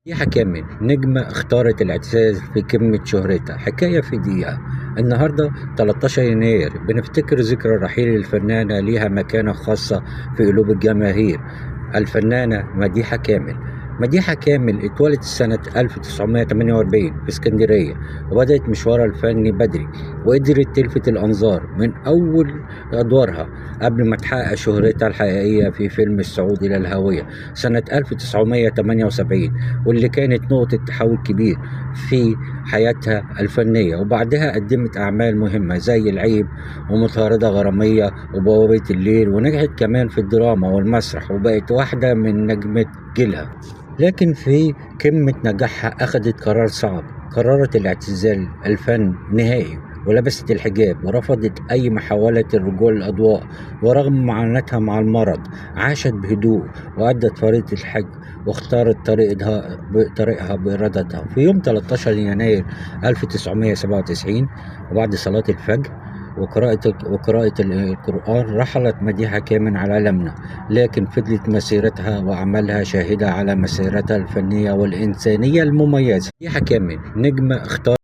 مديحة كامل نجمة اختارت الاعتزاز في قمة شهرتها. حكاية في دقيقة. النهاردة 13 يناير بنفتكر ذكرى رحيل الفنانة ليها مكانة خاصة في قلوب الجماهير، الفنانة مديحة كامل. مديحة كامل اتولدت سنة 1948 في اسكندرية، وبدأت مشوارها الفني بدري، وقدرت تلفت الأنظار من أول أدوارها قبل ما تحقق شهرتها الحقيقية في فيلم الصعود إلى الهوية سنة 1978، واللي كانت نقطة تحول كبير في حياتها الفنية. وبعدها قدمت أعمال مهمة زي العيب ومطاردة غرامية وبوابة الليل، ونجحت كمان في الدراما والمسرح، وبقت واحدة من نجمة جيلها. لكن في قمة نجاحها أخدت قرار صعب، قررت الاعتزال الفن نهائي، ولبست الحجاب ورفضت أي محاولة الرجوع للأضواء. ورغم معاناتها مع المرض عاشت بهدوء، وأدت فريضة الحج، واختارت طريقها بإرادتها. في يوم 13 يناير 1997، وبعد صلاة الفجر وقراءة القرآن، رحلت مديحة كامل على عالمنا. لكن فضلت مسيرتها وأعمالها شاهدة على مسيرتها الفنية والإنسانية المميزة. مديحة كامل نجمة اختارت